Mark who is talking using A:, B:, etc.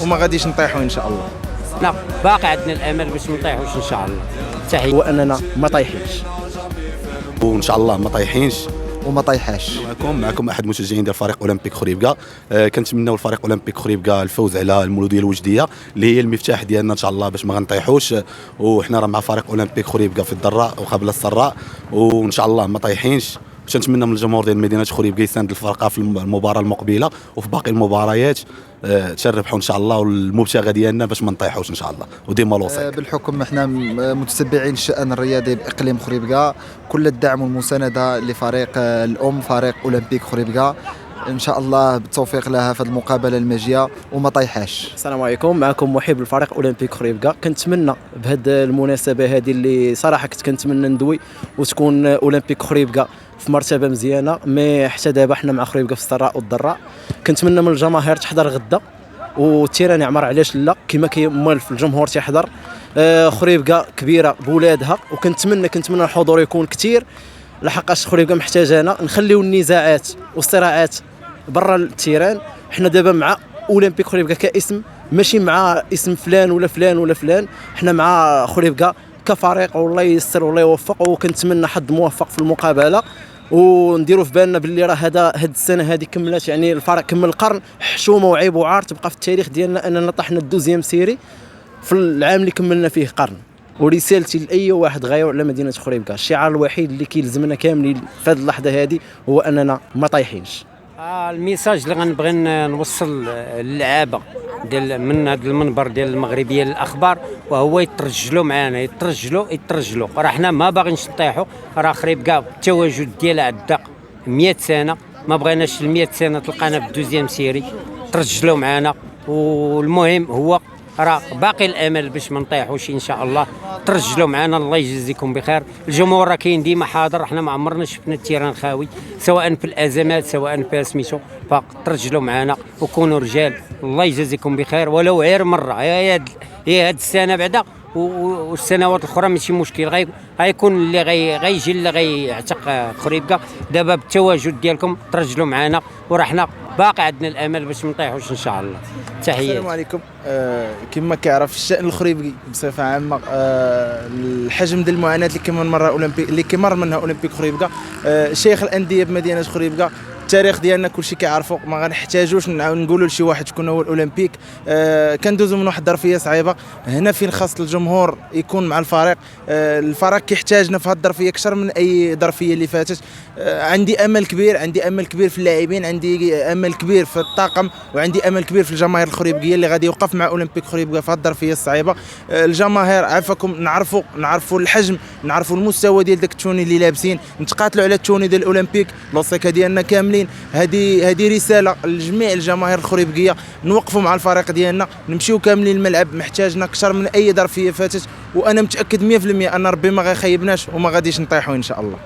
A: وما غاديش نطيحوا ان شاء الله.
B: لا باقي عندنا الامل باش ما نطيحوش ان شاء الله. تحيه
A: واننا ما طايحينش
C: وان شاء الله ما طايحينش
A: وما طايحاش.
C: معكم احد المشجعين ديال فريق اولمبيك خريبكا. كنتمناو الفريق اولمبيك خريبكا الفوز على المولوديه الوجديه اللي هي المفتاح ديالنا ان شاء الله باش ما غنطيحوش. وحنا راه مع فريق اولمبيك خريبكا في الضراء وقبل السراء، وان شاء الله ما طايحينش. باش نتمنى من الجمهور ديال مدينه خريبكا يساند الفرقه في المباراه المقبله وفي باقي المباريات تشربحوا ان شاء الله، والمبتغى ديالنا باش ما نطيحوش ان شاء الله وديما الوصول.
A: بالحكم احنا متتبعين الشأن الرياضي باقليم خريبكا، كل الدعم والمسانده لفريق الام فريق اولمبيك خريبكا ان شاء الله بالتوفيق لها في المقابله الماجيه وما طايحاش.
D: السلام عليكم، معكم محب الفريق اولمبيك خريبكا. كنتمنى بهذه المناسبه هذه اللي صراحه كنتمنى ندوي وتكون اولمبيك خريبكا في مرتبه مزيانه، مي حتى دابا حنا مع خريبكا في السراء والضراء. كنتمنى من الجماهير تحضر غدا والتيران يعمر، علاش لا، كما كيمال في الجمهور تيحضر. خريبكا كبيره بولادها، وكنتمنى الحضور يكون كثير لحقاش خريبكا محتاجانا. نخليو النزاعات والصراعات برا التيران. حنا دابا مع اولمبيك خريبكا كاسم، ماشي مع اسم فلان ولا فلان ولا فلان. حنا مع خريبكا كفريق، والله ييسر والله يوفق، وكنتمنى حظ موفق في المقابله. ونديروا في بالنا باللي راه هاد السنه هذه كملات، يعني الفريق كمل القرن حشومه وعيب وعار تبقى في التاريخ ديالنا اننا طحنا الدوزيام سيري في العام اللي كملنا فيه قرن. ورسالتي لاي واحد غاير على مدينه خريبكا، الشعار الوحيد اللي كيلزمنا كاملين في هذه اللحظه هذه هو اننا ما طايحينش.
B: الميساج اللي غنبغي نوصل للعابه ديال من هذا المنبر ديال المغربيه للاخبار، وهو يترجلوا معنا، يترجلوا. راه حنا ما باغينش نطيحوا. راه خريبكا التواجد ديالها عندها 100 سنه، ما بغيناش ال 100 سنه تلقانا في الدوزيام سيري. ترجلوا معنا، والمهم هو راه باقي الامل باش ما نطيحوش ان شاء الله. ترجلوا معنا، الله يجزيكم بخير. الجمهور راه كاين ديما حاضر، احنا ما عمرنا شفنا التيران خاوي سواء في الازمات سواء في سميتو. فترجلوا معنا وكونوا رجال، الله يجزيكم بخير. ولو غير مره هي هاد السنه بعدا والسنوات الاخرى ماشي مشكل، غيكون اللي غيجي اللي غيعتق خريبكا. دابا بالتواجد ديالكم ترجلوا معنا، وراه حنا باقي عندنا الامل باش ما نطيحوش ان شاء الله. تحيات.
A: السلام عليكم. كما كيعرف الشأن الخريبكي بصفه عامه، الحجم ديال المعاناه اللي كيمر منها اولمبيك خريبكا، شيخ الانديه بمدينه خريبكا. التاريخ ديالنا كلشي كيعرفوا، ما غنحتاجوش نعاود نقولوا لشي واحد شكون هو الاولمبيك. كندوزو من واحد الظرفيه صعيبه، هنا فين خاص الجمهور يكون مع الفريق. الفريق كيحتاجنا في هذه الظرفيه اكثر من اي ظرفيه اللي فاتت. عندي امل كبير في اللاعبين، عندي امل كبير في الطاقم، وعندي امل كبير في الجماهير الخريبكيه اللي غادي يوقف مع اولمبيك خريبكا في هذه الظرفيه الصعيبه. الجماهير عافاكم، نعرفوا الحجم، نعرفوا المستوى ديال داك التوني اللي لابسين، نتقاتلوا على التوني ديال الاولمبيك. لوسيكا ديالنا كاملين. هذه رساله لجميع الجماهير الخريبكيه، نوقفوا مع الفريق ديالنا، نمشيو كاملين الملعب، محتاجنا اكثر من اي ظرفيه فاتت. وانا متاكد 100% ان ربي ما غيخيبناش وما غاديش نطيحوا ان شاء الله.